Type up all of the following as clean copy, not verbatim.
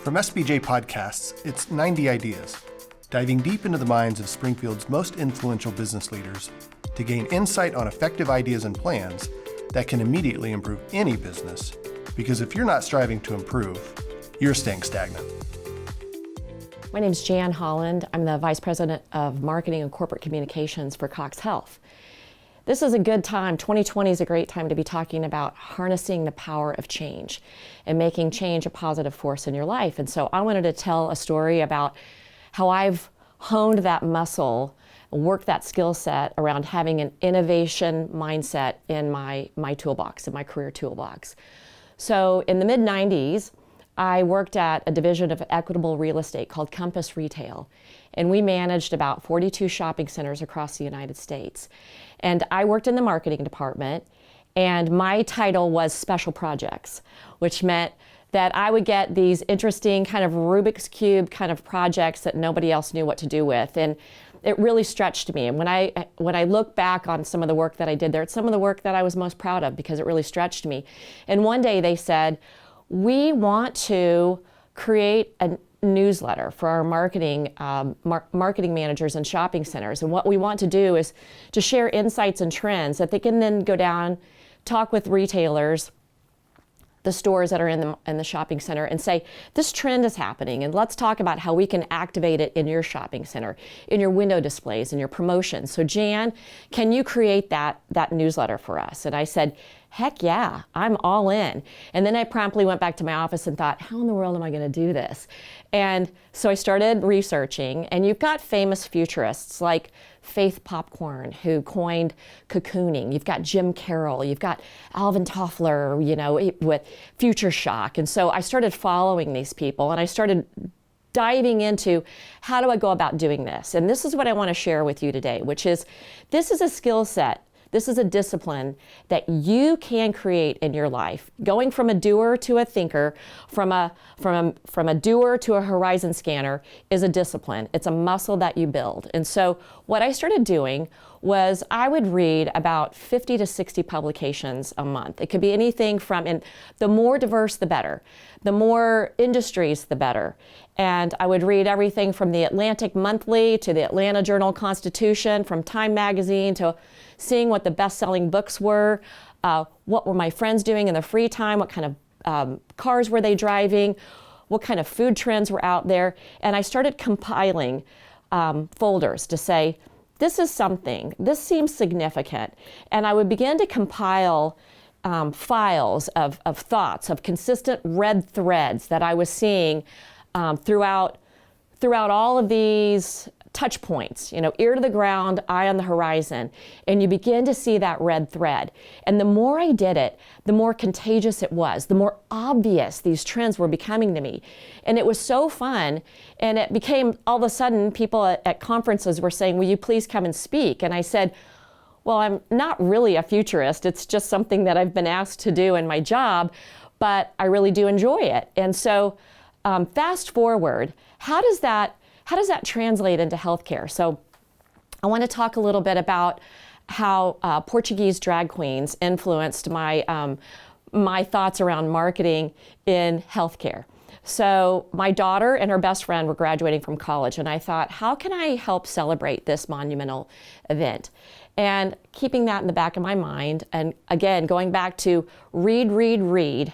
From SBJ Podcasts, it's 90 Ideas, diving deep into the minds of Springfield's most influential business leaders to gain insight on effective ideas and plans that can immediately improve any business. Because if you're not striving to improve, you're staying stagnant. My name is Jann Holland. I'm the Vice President of Marketing and Corporate Communications for CoxHealth. This is a good time. 2020 is a great time to be talking about harnessing the power of change and making change a positive force in your life. And so I wanted to tell a story about how I've honed that muscle, worked that skill set around having an innovation mindset in my toolbox, in my career toolbox. So in the mid-90s, I worked at a division of equitable real estate called Compass Retail, and we managed about 42 shopping centers across the United States. And I worked in the marketing department, and my title was Special Projects, which meant that I would get these interesting kind of Rubik's Cube kind of projects that nobody else knew what to do with. And it really stretched me. And when I look back on some of the work that I did there, it's some of the work that I was most proud of because it really stretched me. And one day they said, we want to create a newsletter for our marketing managers and shopping centers. And what we want to do is to share insights and trends that they can then go down, talk with retailers, the stores that are in the shopping center, and say, this trend is happening, and let's talk about how we can activate it in your shopping center, in your window displays, in your promotions. So Jann, can you create that newsletter for us? And I said, heck yeah, I'm all in. And then I promptly went back to my office and thought, how in the world am I going to do this? And so I started researching, and you've got famous futurists like Faith Popcorn, who coined cocooning. You've got Jim Carroll, you've got Alvin Toffler, with Future Shock. And so I started following these people, and I started diving into how do I go about doing this? And this is what I want to share with you today, which is this is a skill set. This is a discipline that you can create in your life. Going from a doer to a thinker, from a doer to a horizon scanner is a discipline. It's a muscle that you build. And so what I started doing was I would read about 50 to 60 publications a month. It could be anything from, and the more diverse, the better. The more industries, the better. And I would read everything from the Atlantic Monthly to the Atlanta Journal-Constitution, from Time Magazine to seeing what the best-selling books were, what were my friends doing in their free time, what kind of cars were they driving, what kind of food trends were out there. And I started compiling folders to say, this is something, this seems significant. And I would begin to compile files of thoughts, of consistent red threads that I was seeing throughout all of these touch points, ear to the ground, eye on the horizon, and you begin to see that red thread. And the more I did it, the more contagious it was, the more obvious these trends were becoming to me. And it was so fun, and it became, all of a sudden, people at conferences were saying, will you please come and speak? And I said, well, I'm not really a futurist, it's just something that I've been asked to do in my job, but I really do enjoy it. And so, fast forward, how does that translate into healthcare? So I want to talk a little bit about how Portuguese drag queens influenced my thoughts around marketing in healthcare. So my daughter and her best friend were graduating from college, and I thought, how can I help celebrate this monumental event? And keeping that in the back of my mind, and again, going back to read,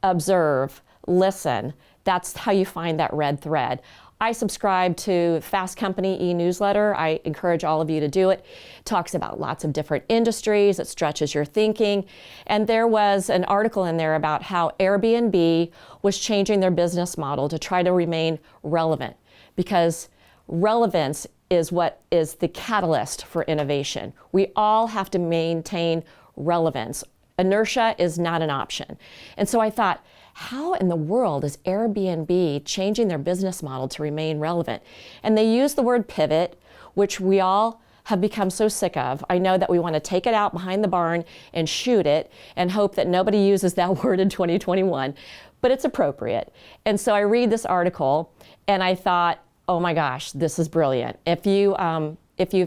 observe, listen, that's how you find that red thread. I subscribe to Fast Company e-newsletter. I encourage all of you to do it. It talks about lots of different industries. It stretches your thinking. And there was an article in there about how Airbnb was changing their business model to try to remain relevant, because relevance is what is the catalyst for innovation. We all have to maintain relevance. Inertia is not an option. And so I thought, how in the world is Airbnb changing their business model to remain relevant? And they use the word pivot, which we all have become so sick of. I know that we want to take it out behind the barn and shoot it and hope that nobody uses that word in 2021, but it's appropriate. And so I read this article and I thought, oh my gosh, this is brilliant. If you've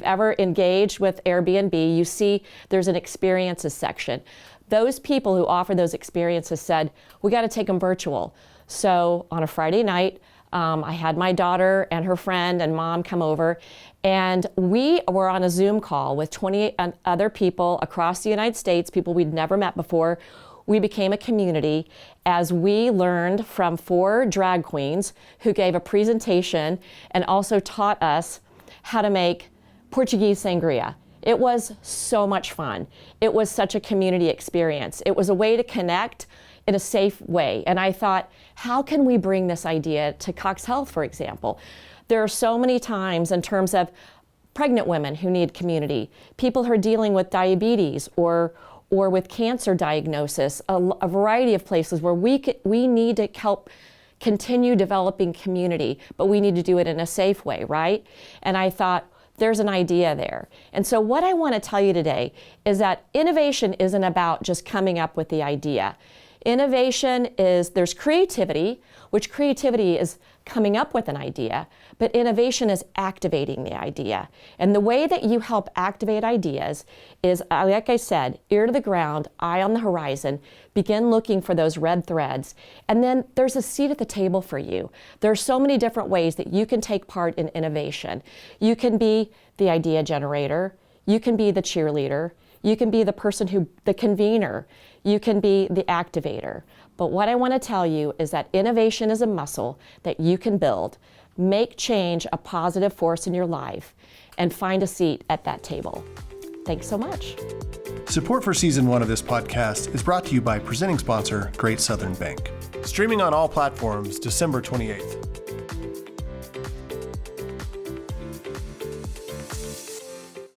ever engaged with Airbnb, you see there's an experiences section. Those people who offer those experiences said, we got to take them virtual. So on a Friday night, I had my daughter and her friend and mom come over, and we were on a Zoom call with 28 other people across the United States, people we'd never met before. We became a community as we learned from 4 drag queens who gave a presentation and also taught us how to make Portuguese sangria. It was so much fun. It was such a community experience. It was a way to connect in a safe way. And I thought, how can we bring this idea to CoxHealth, for example? There are so many times in terms of pregnant women who need community, people who are dealing with diabetes or with cancer diagnosis, a variety of places where we need to help continue developing community, but we need to do it in a safe way, right? And I thought, there's an idea there. And so what I want to tell you today is that innovation isn't about just coming up with the idea. Innovation is, there's creativity, which creativity is coming up with an idea, but innovation is activating the idea. And the way that you help activate ideas is, like I said, ear to the ground, eye on the horizon, begin looking for those red threads, and then there's a seat at the table for you. There are so many different ways that you can take part in innovation. You can be the idea generator, you can be the cheerleader, you can be the person the convener, you can be the activator. But what I want to tell you is that innovation is a muscle that you can build, make change a positive force in your life, and find a seat at that table. Thanks so much. Support for Season 1 of this podcast is brought to you by presenting sponsor, Great Southern Bank. Streaming on all platforms December 28th.